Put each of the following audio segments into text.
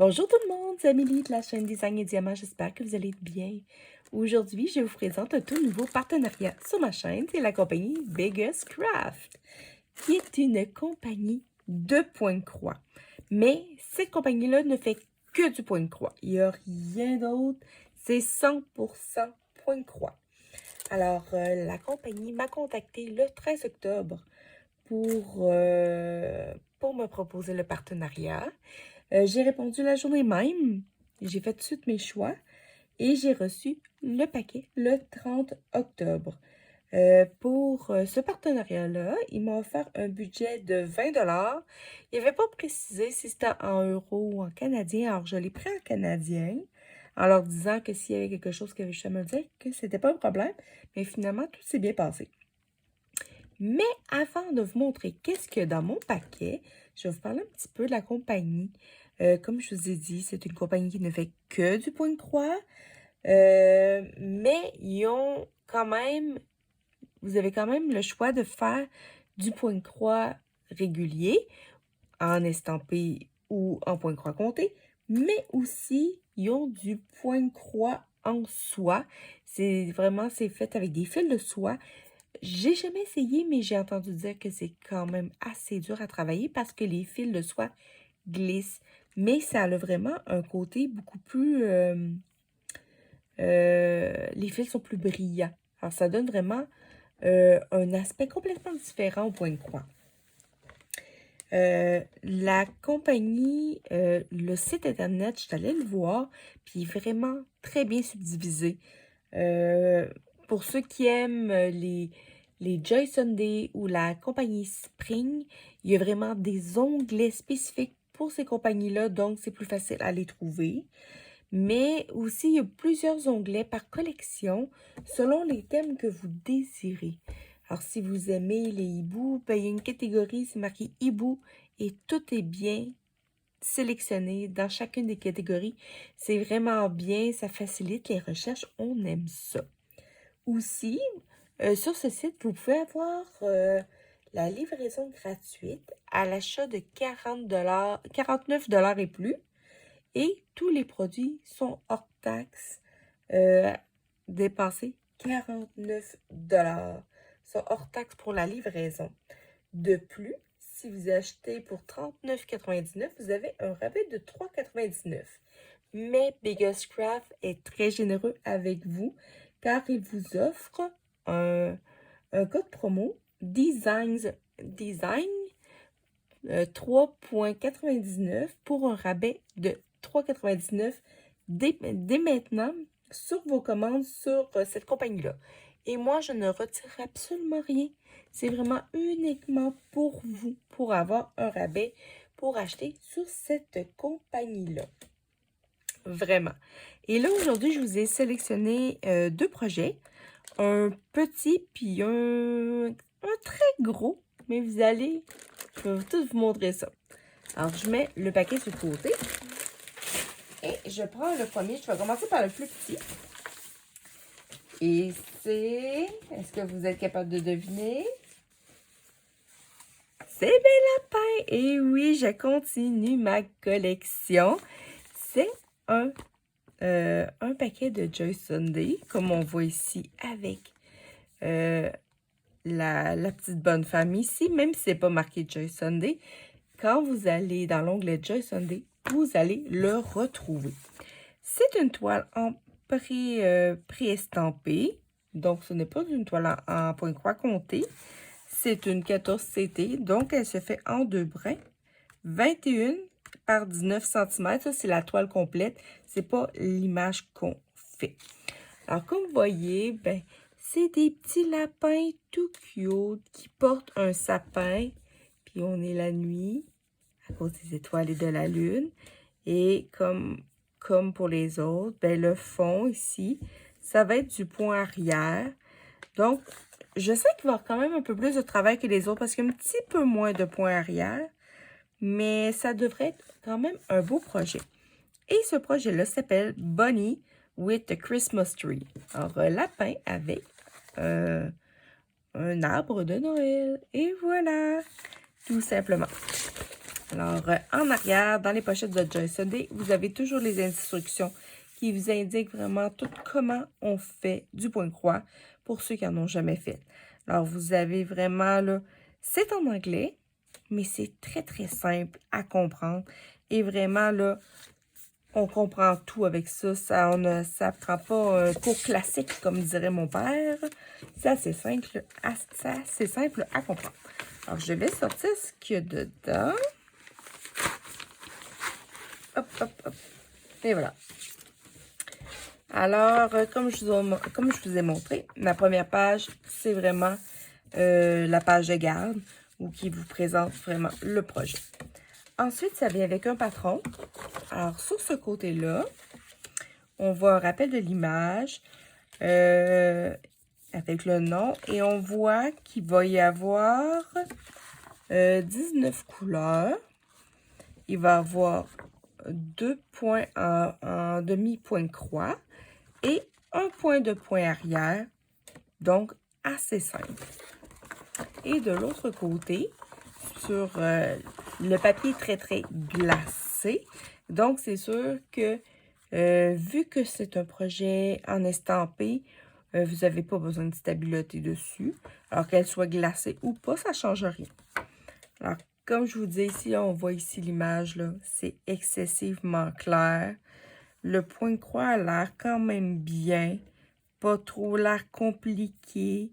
Bonjour tout le monde, c'est Amélie de la chaîne Design et Diamant, j'espère que vous allez bien. Aujourd'hui, je vous présente un tout nouveau partenariat sur ma chaîne, c'est la compagnie Biggest Craft, qui est une compagnie de point de croix. Mais cette compagnie-là ne fait que du point de croix, il n'y a rien d'autre, c'est 100% point de croix. Alors, la compagnie m'a contacté le 13 octobre pour me proposer le partenariat. J'ai répondu la journée même. J'ai fait tout de suite mes choix et j'ai reçu le paquet le 30 octobre. Pour ce partenariat-là, ils m'ont offert un budget de 20 $. Il n'avait pas précisé si c'était en euros ou en canadien. Alors, je l'ai pris en canadien en leur disant que s'il y avait quelque chose que je me dire, que c'était pas un problème. Mais finalement, tout s'est bien passé. Mais avant de vous montrer qu'est-ce qu'il y a dans mon paquet, je vais vous parler un petit peu de la compagnie. Comme je vous ai dit, c'est une compagnie qui ne fait que du point de croix. Mais ils ont quand même, vous avez quand même le choix de faire du point de croix régulier, en estampé ou en point de croix compté. Mais aussi, ils ont du point de croix en soie. C'est fait avec des fils de soie. J'ai jamais essayé, mais j'ai entendu dire que c'est quand même assez dur à travailler parce que les fils de soie glissent. Mais ça a vraiment un côté beaucoup plus... les fils sont plus brillants. Alors, ça donne vraiment un aspect complètement différent au point de croix. La compagnie, le site internet, je suis allée le voir, puis vraiment très bien subdivisé. Pour ceux qui aiment les Joy Sunday ou la compagnie Spring, il y a vraiment des onglets spécifiques pour ces compagnies-là, donc c'est plus facile à les trouver. Mais aussi, il y a plusieurs onglets par collection selon les thèmes que vous désirez. Alors, si vous aimez les hiboux, ben, il y a une catégorie, c'est marqué hibou et tout est bien sélectionné dans chacune des catégories. C'est vraiment bien, ça facilite les recherches, on aime ça. Aussi, sur ce site, vous pouvez avoir la livraison gratuite à l'achat de 49 $ et plus. Et tous les produits sont hors taxes, dépensés 49 $. Sont hors taxes pour la livraison. De plus, si vous achetez pour 39,99 $, vous avez un rabais de 3,99 $. Mais Biggest Craft est très généreux avec vous car il vous offre un code promo Design 3,99 $ pour un rabais de 3,99 $ dès maintenant sur vos commandes sur cette compagnie-là. Et moi, je ne retire absolument rien. C'est vraiment uniquement pour vous, pour avoir un rabais pour acheter sur cette compagnie-là. Vraiment. Et là, aujourd'hui, je vous ai sélectionné deux projets. Un petit puis un très gros. Mais je vais tout vous montrer ça. Alors, je mets le paquet sur le côté. Et je prends le premier. Je vais commencer par le plus petit. Et c'est... Est-ce que vous êtes capable de deviner? C'est Lapin. Et oui, je continue ma collection. C'est un paquet de Joy Sunday, comme on voit ici avec la petite bonne femme ici, même si c'est pas marqué Joy Sunday. Quand vous allez dans l'onglet Joy Sunday, vous allez le retrouver. C'est une toile en pré-estampée. Donc, ce n'est pas une toile en point croix compté. C'est une 14 CT. Donc, elle se fait en deux brins. 21 par 19 cm. Ça, c'est la toile complète. C'est pas l'image qu'on fait. Alors, comme vous voyez, ben, c'est des petits lapins tout cute qui portent un sapin. Puis, on est la nuit à cause des étoiles et de la lune. Et comme pour les autres, ben, le fond ici, ça va être du point arrière. Donc, je sais qu'il va y avoir quand même un peu plus de travail que les autres parce qu'il y a un petit peu moins de points arrière. Mais ça devrait être quand même un beau projet. Et ce projet-là s'appelle Bunny with the Christmas Tree. Alors, un lapin avec un arbre de Noël. Et voilà, tout simplement. Alors, en arrière, dans les pochettes de Joy Sunday, vous avez toujours les instructions qui vous indiquent vraiment tout comment on fait du point-croix pour ceux qui n'en ont jamais fait. Alors, vous avez vraiment, là, c'est en anglais, mais c'est très, très simple à comprendre. Et vraiment, là, on comprend tout avec ça. Ça prend pas un cours classique, comme dirait mon père. C'est assez simple à comprendre. Alors, je vais sortir ce qu'il y a dedans. Hop, hop, hop. Et voilà. Alors, comme je vous ai montré, la première page, c'est vraiment la page de garde où qui vous présente vraiment le projet. Ensuite, ça vient avec un patron. Alors, sur ce côté-là, on voit un rappel de l'image avec le nom et on voit qu'il va y avoir 19 couleurs. Il va y avoir 2 points en demi-point de croix et un point de point arrière, donc assez simple. Et de l'autre côté, sur le papier très très glacé, donc c'est sûr que vu que c'est un projet en estampé, vous n'avez pas besoin de stabiloter dessus. Alors qu'elle soit glacée ou pas, ça ne change rien. Alors, comme je vous dis ici, on voit ici l'image, là, c'est excessivement clair. Le point de croix a l'air quand même bien, pas trop l'air compliqué.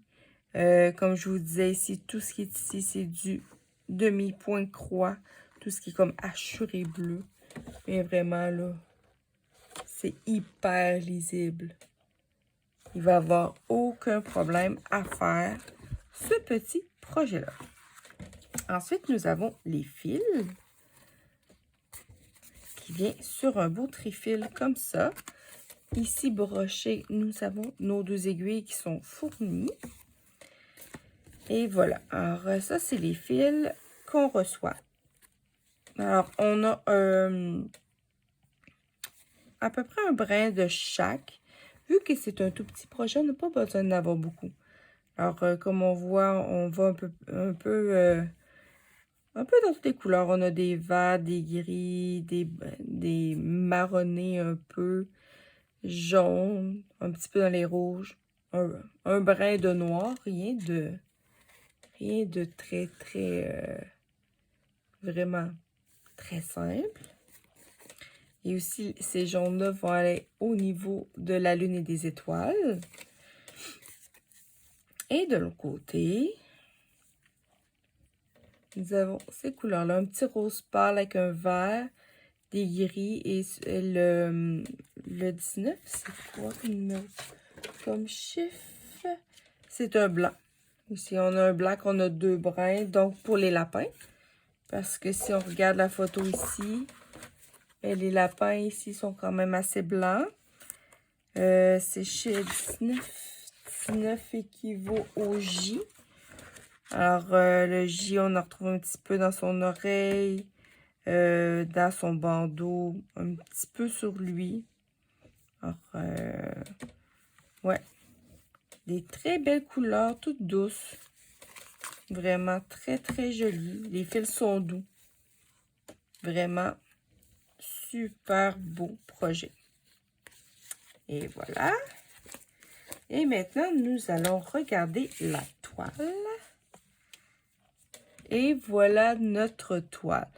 Comme je vous disais ici, tout ce qui est ici, c'est du demi-point de croix. Tout ce qui est comme hachure bleu. Mais vraiment, là, c'est hyper lisible. Il va y avoir aucun problème à faire ce petit projet-là. Ensuite, nous avons les fils qui vient sur un beau trifil comme ça. Ici, broché, nous avons nos 2 aiguilles qui sont fournies. Et voilà. Alors, ça, c'est les fils qu'on reçoit. Alors, on a à peu près un brin de chaque. Vu que c'est un tout petit projet, on n'a pas besoin d'en avoir beaucoup. Alors, comme on voit, on va un peu dans toutes les couleurs. On a des verts, des gris, des marronnés un peu, jaunes, un petit peu dans les rouges, un brin de noir, rien de très, très, vraiment très simple. Et aussi, ces jaunes-là vont aller au niveau de la lune et des étoiles. Et de l'autre côté, nous avons ces couleurs-là. Un petit rose pâle avec un vert, des gris et le 19, c'est quoi comme chiffre? C'est un blanc. Ici, on a un blanc, on a 2 brins, donc pour les lapins. Parce que si on regarde la photo ici, les lapins ici sont quand même assez blancs. C'est chez 19. 19 équivaut au J. Alors, le J, on en retrouve un petit peu dans son oreille, dans son bandeau, un petit peu sur lui. Alors, ouais. Des très belles couleurs, toutes douces. Vraiment très, très jolies. Les fils sont doux. Vraiment super beau projet. Et voilà. Et maintenant, nous allons regarder la toile. Et voilà notre toile.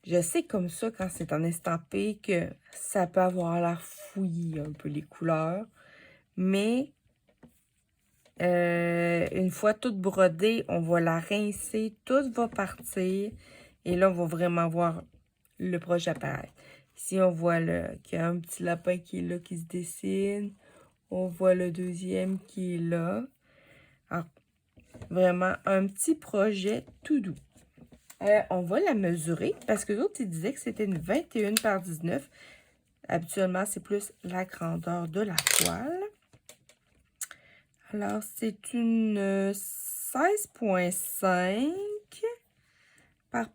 Je sais comme ça, quand c'est en estampé, que ça peut avoir l'air fouillis un peu les couleurs. Mais une fois toute brodée, on va la rincer, tout va partir. Et là, on va vraiment voir le projet apparaître. Ici, on voit qu'il y a un petit lapin qui est là, qui se dessine. On voit le deuxième qui est là. Alors, vraiment, un petit projet tout doux. On va la mesurer parce que d'autres, ils disaient que c'était une 21 par 19. Habituellement, c'est plus la grandeur de la toile. Alors, c'est une 16,5 par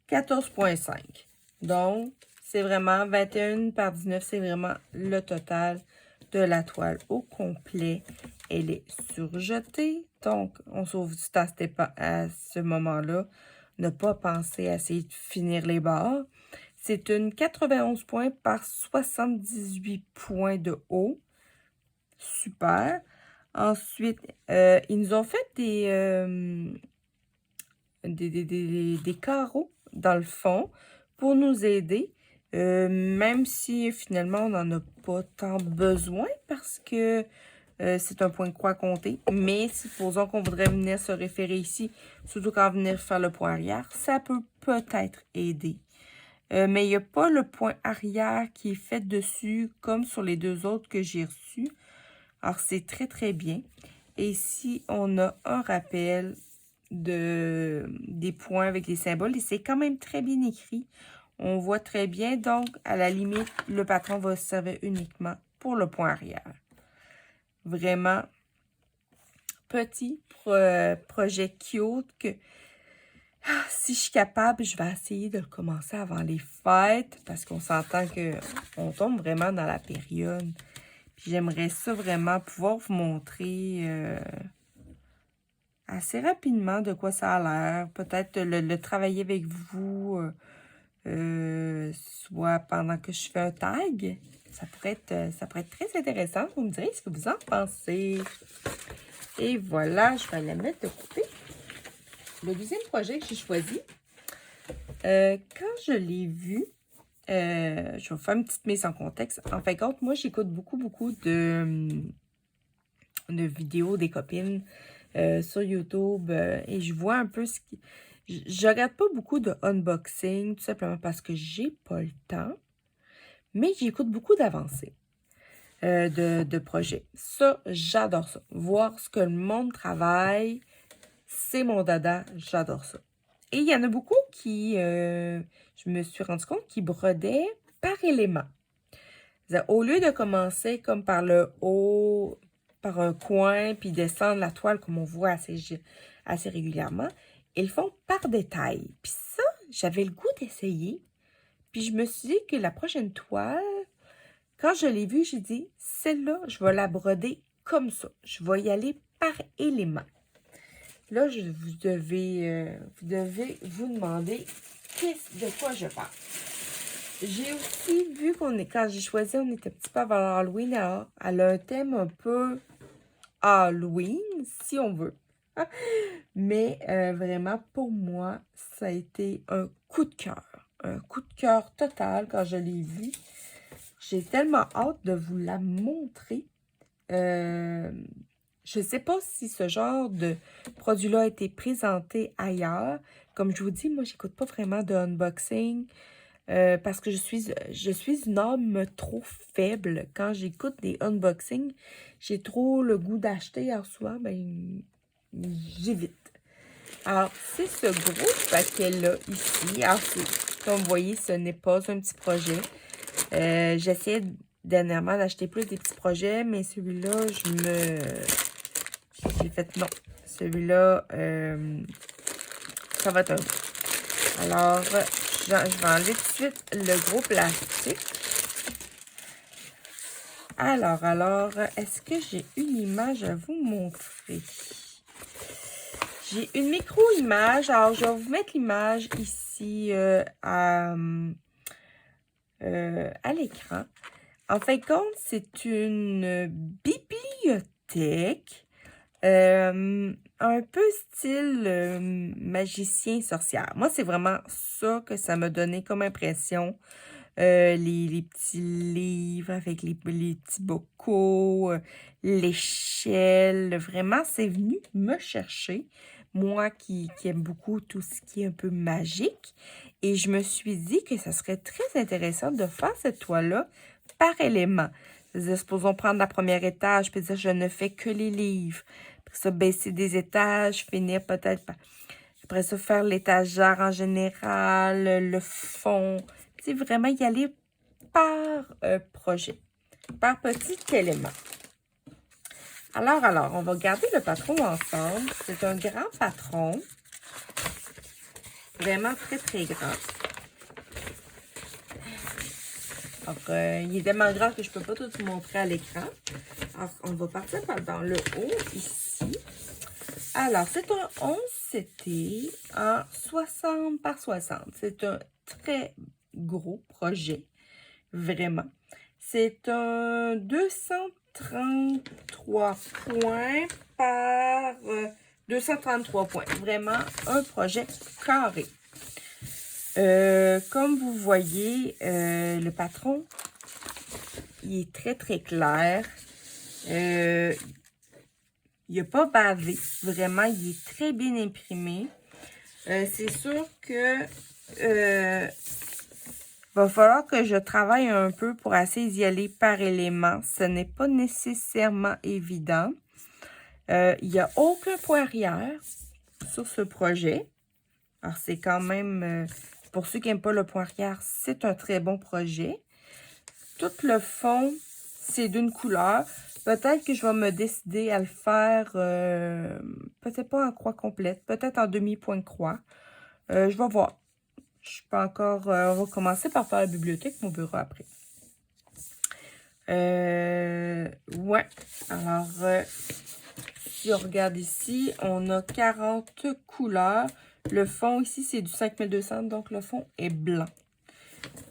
14,5. Donc, c'est vraiment 21 par 19, c'est vraiment le total de la toile au complet, elle est surjetée. Donc, on sauve du temps à ce moment-là. Ne pas penser à essayer de finir les barres. C'est une 91 points par 78 points de haut. Super. Ensuite, ils nous ont fait des carreaux dans le fond pour nous aider. Même si finalement on n'en a pas tant besoin parce que c'est un point de croix compté. Mais supposons qu'on voudrait venir se référer ici, surtout quand venir faire le point arrière, ça peut peut-être aider. Mais il n'y a pas le point arrière qui est fait dessus comme sur les deux autres que j'ai reçus. Alors, c'est très, très bien. Et ici, on a un rappel des points avec les symboles. Et c'est quand même très bien écrit. On voit très bien. Donc, à la limite, le patron va se servir uniquement pour le point arrière. Vraiment, petit projet cute que si je suis capable, je vais essayer de le commencer avant les fêtes parce qu'on s'entend qu'on tombe vraiment dans la période. Puis j'aimerais ça vraiment pouvoir vous montrer assez rapidement de quoi ça a l'air. Peut-être le travailler avec vous, soit pendant que je fais un tag. Ça pourrait être très intéressant. Vous me direz ce que vous en pensez. Et voilà, je vais la mettre de côté. Le deuxième projet que j'ai choisi, quand je l'ai vu, je vais vous faire une petite mise en contexte. En fin de compte, moi, j'écoute beaucoup de vidéos des copines sur YouTube et je vois un peu ce qui... Je regarde pas beaucoup de unboxing, tout simplement parce que j'ai pas le temps, mais j'écoute beaucoup d'avancées de projets. Ça, j'adore ça. Voir ce que le monde travaille, c'est mon dada, j'adore ça. Et il y en a beaucoup qui, je me suis rendu compte, qui brodaient par élément. Au lieu de commencer comme par le haut, par un coin, puis descendre la toile comme on voit assez régulièrement, ils font par détail. Puis ça, j'avais le goût d'essayer. Puis je me suis dit que la prochaine toile, quand je l'ai vue, j'ai dit, celle-là, je vais la broder comme ça. Je vais y aller par élément. Là, vous devez vous demander de quoi je parle. J'ai aussi vu quand j'ai choisi, on était un petit peu avant l'Halloween. Alors, elle a un thème un peu Halloween, si on veut. Mais vraiment, pour moi, ça a été un coup de cœur. Un coup de cœur total quand je l'ai vue. J'ai tellement hâte de vous la montrer. Je ne sais pas si ce genre de produit-là a été présenté ailleurs. Comme je vous dis, moi, j'écoute pas vraiment de unboxing parce que je suis une âme trop faible. Quand j'écoute des unboxings, j'ai trop le goût d'acheter. Alors souvent, ben, j'évite. Alors, c'est ce gros paquet-là ici. Alors, comme vous voyez, ce n'est pas un petit projet. J'essayais dernièrement d'acheter plus des petits projets, mais celui-là, j'ai fait non. Celui-là, ça va être un... Alors, je vais enlever tout de suite le gros plastique. Alors, est-ce que j'ai une image à vous montrer? J'ai une micro-image. Alors, je vais vous mettre l'image ici à l'écran. En fin de compte, c'est une bibliothèque un peu style magicien sorcière. Moi, c'est vraiment ça que ça m'a donné comme impression. Les petits livres avec les petits bocaux, l'échelle. Vraiment, c'est venu me chercher. Moi qui aime beaucoup tout ce qui est un peu magique. Et je me suis dit que ça serait très intéressant de faire cette toile-là par élément. C'est-à-dire, supposons prendre la première étage, puis dire je ne fais que les livres. Après ça, baisser des étages, finir peut-être par... Après ça, faire l'étagère en général, le fond. C'est vraiment y aller par projet, par petit élément. Alors, on va garder le patron ensemble. C'est un grand patron. Vraiment très, très grand. Alors, il est tellement grand que je ne peux pas tout vous montrer à l'écran. Alors, on va partir dans le haut, ici. Alors, c'est un 11 CT en 60 par 60. C'est un très gros projet, vraiment. C'est un 233 points par 233 points. Vraiment un projet carré. Comme vous voyez, le patron, il est très, très clair. Il n'a pas bavé. Vraiment, il est très bien imprimé. C'est sûr que va falloir que je travaille un peu pour essayer d'y aller par élément. Ce n'est pas nécessairement évident. Il n'y a aucun point arrière sur ce projet. Alors, c'est quand même, pour ceux qui n'aiment pas le point arrière, c'est un très bon projet. Tout le fond, c'est d'une couleur. Peut-être que je vais me décider à le faire, peut-être pas en croix complète, peut-être en demi-point de croix. Je vais voir. Je suis pas encore... on va commencer par faire la bibliothèque, mon bureau après. Ouais. Alors, si on regarde ici, on a 40 couleurs. Le fond ici, c'est du 5200, donc le fond est blanc.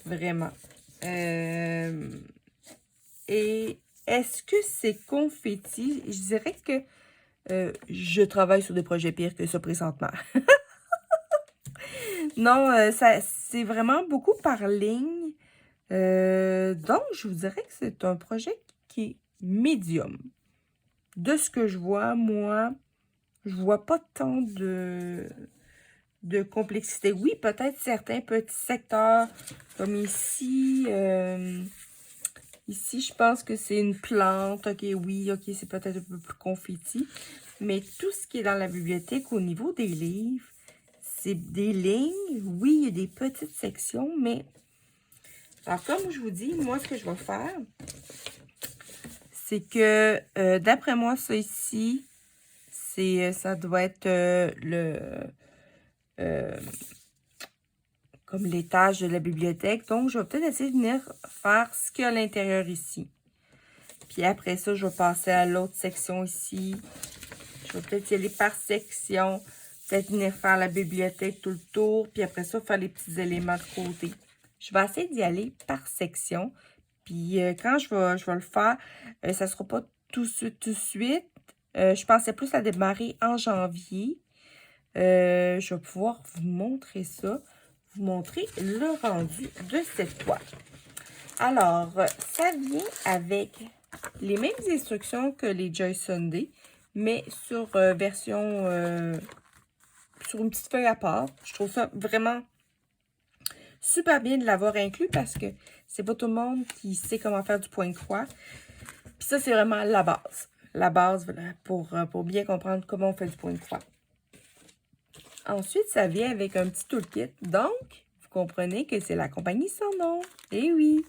Vraiment. Et est-ce que c'est confetti? Je dirais que je travaille sur des projets pires que ça présentement. Non, c'est vraiment beaucoup par ligne. Donc, je vous dirais que c'est un projet qui est médium. De ce que je vois, moi, je vois pas tant de complexité. Oui, peut-être certains petits secteurs, comme ici. Ici, je pense que c'est une plante. OK, oui, OK, c'est peut-être un peu plus confetti. Mais tout ce qui est dans la bibliothèque, au niveau des livres, c'est des lignes. Oui, il y a des petites sections, mais... Alors, comme je vous dis, moi, ce que je vais faire, c'est que, d'après moi, ça ici, ça doit être comme l'étage de la bibliothèque. Donc, je vais peut-être essayer de venir faire ce qu'il y a à l'intérieur ici. Puis après ça, je vais passer à l'autre section ici. Je vais peut-être y aller par section. Peut-être venir faire la bibliothèque tout le tour. Puis après ça, faire les petits éléments de côté. Je vais essayer d'y aller par section. Puis quand je vais le faire, ça ne sera pas tout de suite. Je pensais plus à démarrer en janvier. Je vais pouvoir vous montrer ça. Vous montrer le rendu de cette toile. Alors, ça vient avec les mêmes instructions que les Joy Sunday, mais sur version, sur une petite feuille à part. Je trouve ça vraiment super bien de l'avoir inclus parce que c'est pas tout le monde qui sait comment faire du point de croix. Puis ça, c'est vraiment la base. La base pour bien comprendre comment on fait du point de croix. Ensuite, ça vient avec un petit toolkit. Donc, vous comprenez que c'est la compagnie sans nom. Eh oui!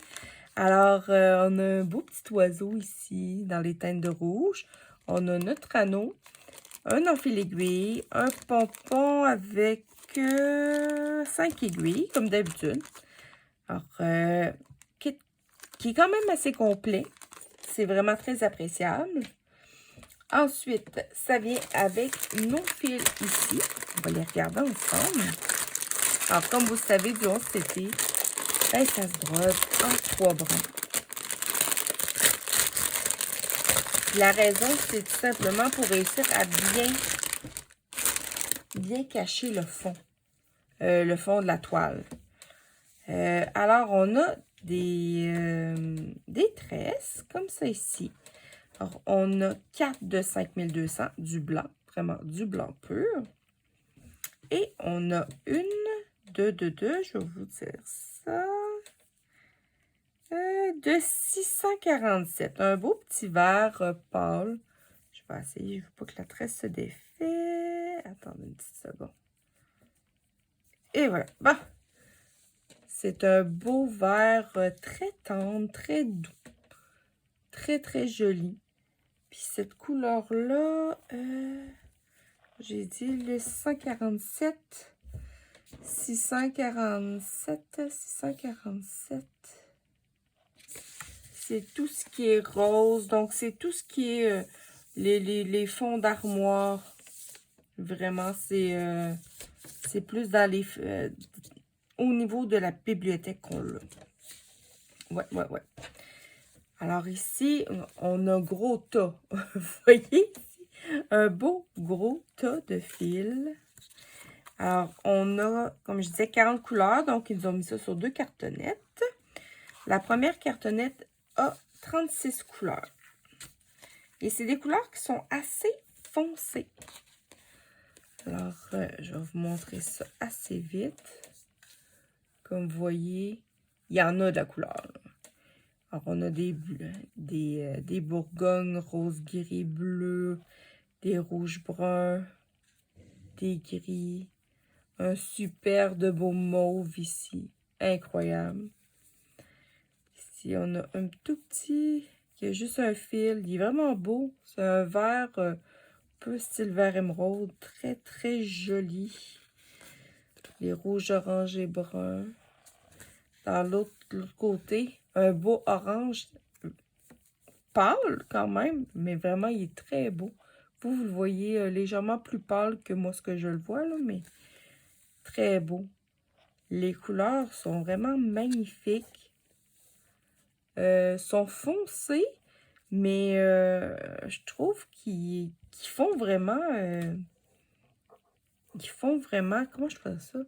Alors, on a un beau petit oiseau ici, dans les teintes de rouge. On a notre anneau, un enfil aiguille, un pompon avec 5 aiguilles, comme d'habitude. Alors, qui est quand même assez complet. C'est vraiment très appréciable. Ensuite, ça vient avec nos fils ici. On va les regarder ensemble. Alors, comme vous le savez, du 11 CT, ben, ça se brode en 3 brins. La raison, c'est tout simplement pour réussir à bien cacher le fond de la toile. Alors, on a des tresses, comme ça ici. Alors, on a 4 de 5200, du blanc, vraiment du blanc pur. Et on a une de, je vais vous dire ça, de 647. Un beau petit vert pâle. Je vais essayer, je ne veux pas que la tresse se défait. Attendez une petite seconde. Et voilà. Bon. C'est un beau vert très tendre, très doux. Très, très joli. Puis cette couleur-là, j'ai dit le 647. 647. c'est tout ce qui est rose. Donc, c'est tout ce qui est les fonds d'armoire. Vraiment, c'est plus dans les... au niveau de la bibliothèque qu'on l'a. Ouais. Alors ici, on a un gros tas. Vous voyez ici? Un beau gros tas de fils. Alors, on a, comme je disais, 40 couleurs. Donc, ils nous ont mis ça sur 2 cartonnettes. La première cartonnette a 36 couleurs. Et c'est des couleurs qui sont assez foncées. Alors, je vais vous montrer ça assez vite. Comme vous voyez, il y en a de la couleur. Alors, on a des bourgognes rose gris bleu, des rouges bruns, des gris, un super de beau mauve ici. Incroyable. Ici, on a un tout petit qui a juste un fil. Il est vraiment beau. C'est un vert un peu style vert émeraude. Très, très joli. Les rouges, orange et bruns. Dans l'autre côté, un beau orange pâle quand même, mais vraiment, il est très beau. Vous le voyez légèrement plus pâle que moi, ce que je le vois, là, mais très beau. Les couleurs sont vraiment magnifiques. Sont foncées, mais je trouve qu'ils font vraiment... ils font vraiment... Comment je fais ça?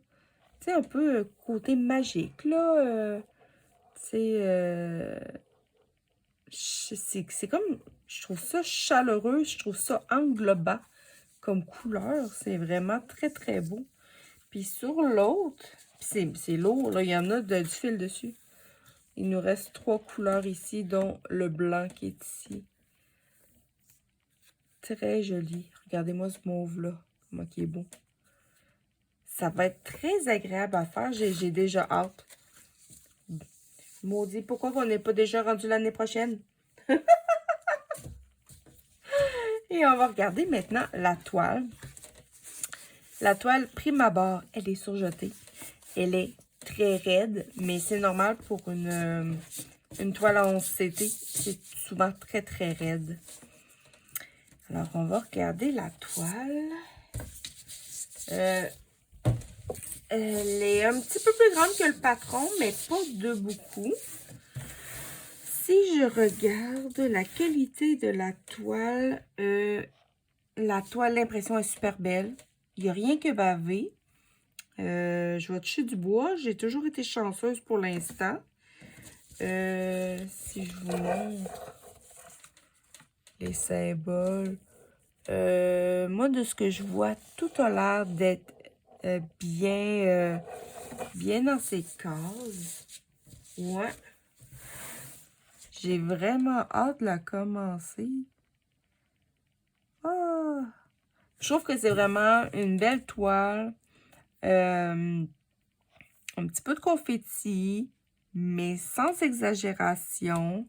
Tu sais, un peu côté magique, là. C'est comme... Je trouve ça chaleureux, je trouve ça englobant comme couleur. C'est vraiment très, très beau. Puis sur l'autre, c'est lourd, là, il y en a du fil dessus. Il nous reste 3 couleurs ici, dont le blanc qui est ici. Très joli. Regardez-moi ce mauve-là, comment il est beau. Ça va être très agréable à faire. J'ai déjà hâte. Maudit, pourquoi on n'est pas déjà rendu l'année prochaine? Et on va regarder maintenant la toile. La toile prime abord, elle est surjetée. Elle est très raide, mais c'est normal pour une toile à 11 CT. C'est souvent très, très raide. Alors, on va regarder la toile. Elle est un petit peu plus grande que le patron, mais pas de beaucoup. Si je regarde la qualité de la toile, l'impression est super belle. Il n'y a rien que bavé. Je vais toucher du bois. J'ai toujours été chanceuse pour l'instant. Si je vous montre les symboles. Moi, de ce que je vois, tout a l'air d'être bien dans ses cases. Ouais. J'ai vraiment hâte de la commencer. Ah! Je trouve que c'est vraiment une belle toile. Un petit peu de confetti, mais sans exagération.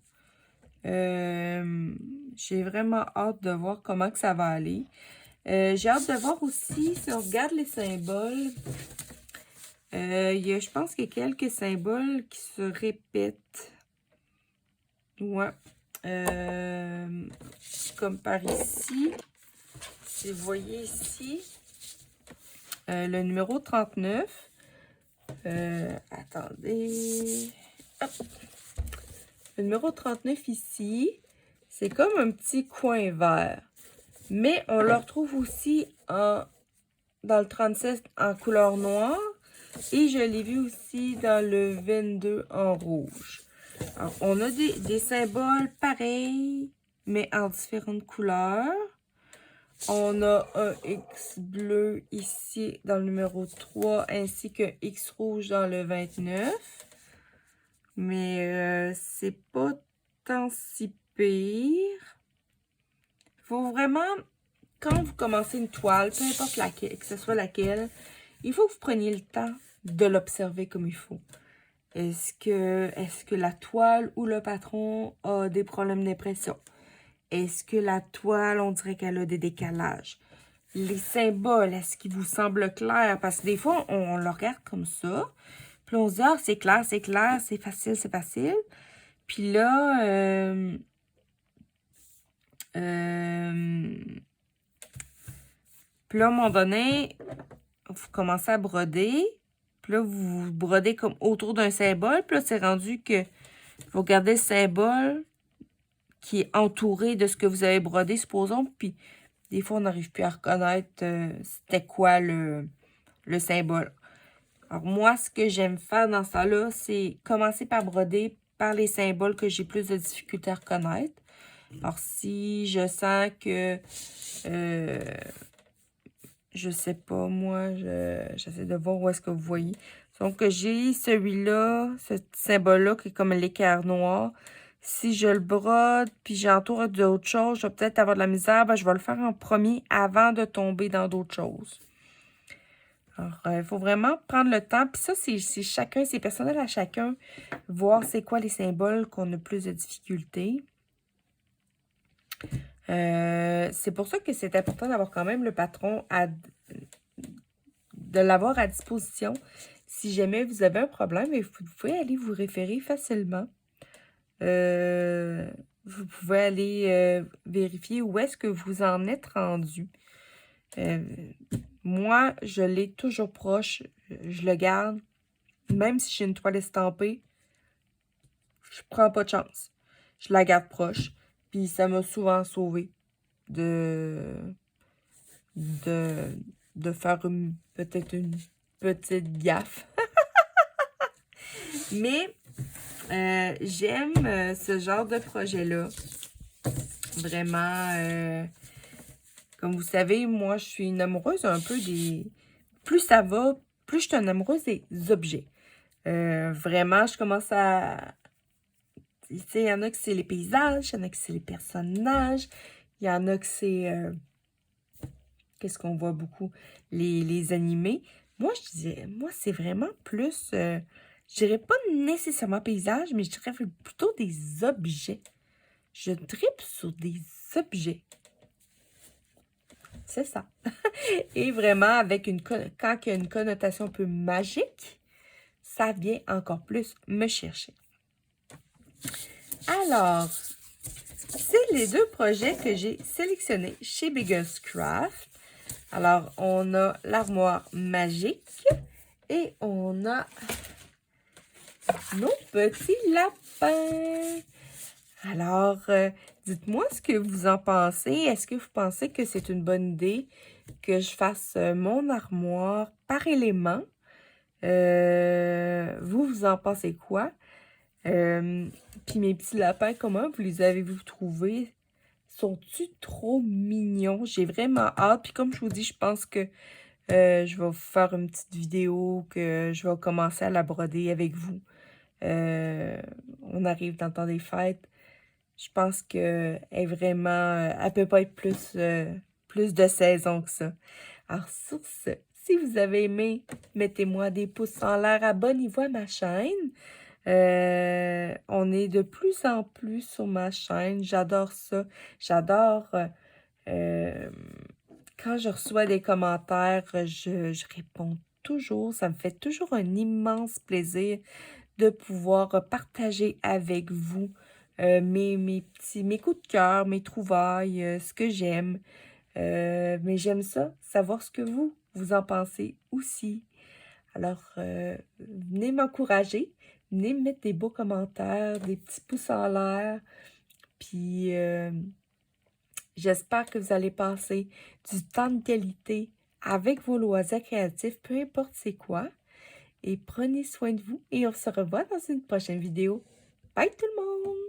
J'ai vraiment hâte de voir comment que ça va aller. J'ai hâte de voir aussi, si on regarde les symboles, je pense qu'il y a quelques symboles qui se répètent. Ouais. Comme par ici. Si vous voyez ici, le numéro 39. Attendez. Hop. Le numéro 39 ici, c'est comme un petit coin vert. Mais on le retrouve aussi dans le 37 en couleur noire. Et je l'ai vu aussi dans le 22 en rouge. Alors, on a des symboles pareils, mais en différentes couleurs. On a un X bleu ici dans le numéro 3, ainsi qu'un X rouge dans le 29. Mais c'est pas tant si pire. Faut vraiment, quand vous commencez une toile, peu importe laquelle, que ce soit laquelle, il faut que vous preniez le temps de l'observer comme il faut. Est-ce que la toile ou le patron a des problèmes d'impression? Est-ce que la toile, on dirait qu'elle a des décalages? Les symboles, est-ce qu'ils vous semblent clairs? Parce que des fois, on le regarde comme ça. Puis on se dit, ah, c'est clair, c'est facile, c'est facile. Puis là, puis là, à un moment donné, vous commencez à broder. Puis là, vous brodez comme autour d'un symbole. Puis là, c'est rendu que vous regardez le symbole qui est entouré de ce que vous avez brodé, supposons. Puis des fois, on n'arrive plus à reconnaître c'était quoi le symbole. Alors moi, ce que j'aime faire dans ça là, c'est commencer par broder par les symboles que j'ai plus de difficulté à reconnaître. Alors si je sens que, je sais pas, moi, j'essaie de voir où est-ce que vous voyez. Donc j'ai celui-là, ce symbole-là qui est comme l'équerre noir. Si je le brode, puis j'entoure d'autres choses, je vais peut-être avoir de la misère. Ben, je vais le faire en premier avant de tomber dans d'autres choses. Alors, il faut vraiment prendre le temps. Puis ça, c'est chacun, c'est personnel à chacun. Voir c'est quoi les symboles qu'on a plus de difficultés. C'est pour ça que c'est important d'avoir quand même le patron, de l'avoir à disposition. Si jamais vous avez un problème, vous pouvez aller vous référer facilement. Vous pouvez aller vérifier où est-ce que vous en êtes rendu. Moi, je l'ai toujours proche. Je le garde. Même si j'ai une toile estampée, je prends pas de chance. Je la garde proche. Puis ça m'a souvent sauvé de faire peut-être une petite gaffe. Mais j'aime ce genre de projet-là. Vraiment, comme vous savez, moi, je suis une amoureuse un peu des... Plus ça va, plus je suis une amoureuse des objets. Vraiment, je commence à... Tu sais, il y en a que c'est les paysages, il y en a que c'est les personnages, il y en a que c'est... qu'est-ce qu'on voit beaucoup? Les animés. Moi, moi, c'est vraiment plus... je dirais pas nécessairement paysage, mais je dirais plutôt des objets. Je tripe sur des objets. C'est ça. Et vraiment, avec quand il y a une connotation un peu magique, ça vient encore plus me chercher. Alors, c'est les deux projets que j'ai sélectionnés chez Biggest Craft. Alors, on a l'armoire magique et on a nos petits lapins. Alors, dites-moi ce que vous en pensez. Est-ce que vous pensez que c'est une bonne idée que je fasse mon armoire par élément? Vous en pensez quoi? Puis mes petits lapins, comment vous les avez-vous trouvés? Sont-ils trop mignons? J'ai vraiment hâte. Puis comme je vous dis, je pense que je vais vous faire une petite vidéo que je vais commencer à la broder avec vous. On arrive dans le temps des fêtes. Je pense qu'elle est vraiment... elle peut pas être plus de saison que ça. Alors sur ce, si vous avez aimé, mettez-moi des pouces en l'air, abonnez-vous à ma chaîne. On est de plus en plus sur ma chaîne. J'adore ça. J'adore quand je reçois des commentaires, je réponds toujours. Ça me fait toujours un immense plaisir de pouvoir partager avec vous mes coups de cœur, mes trouvailles, ce que j'aime. Mais j'aime ça, savoir ce que vous en pensez aussi. Alors, venez m'encourager, venez me mettre des beaux commentaires, des petits pouces en l'air. Puis, j'espère que vous allez passer du temps de qualité avec vos loisirs créatifs, peu importe c'est quoi. Et prenez soin de vous et on se revoit dans une prochaine vidéo. Bye tout le monde!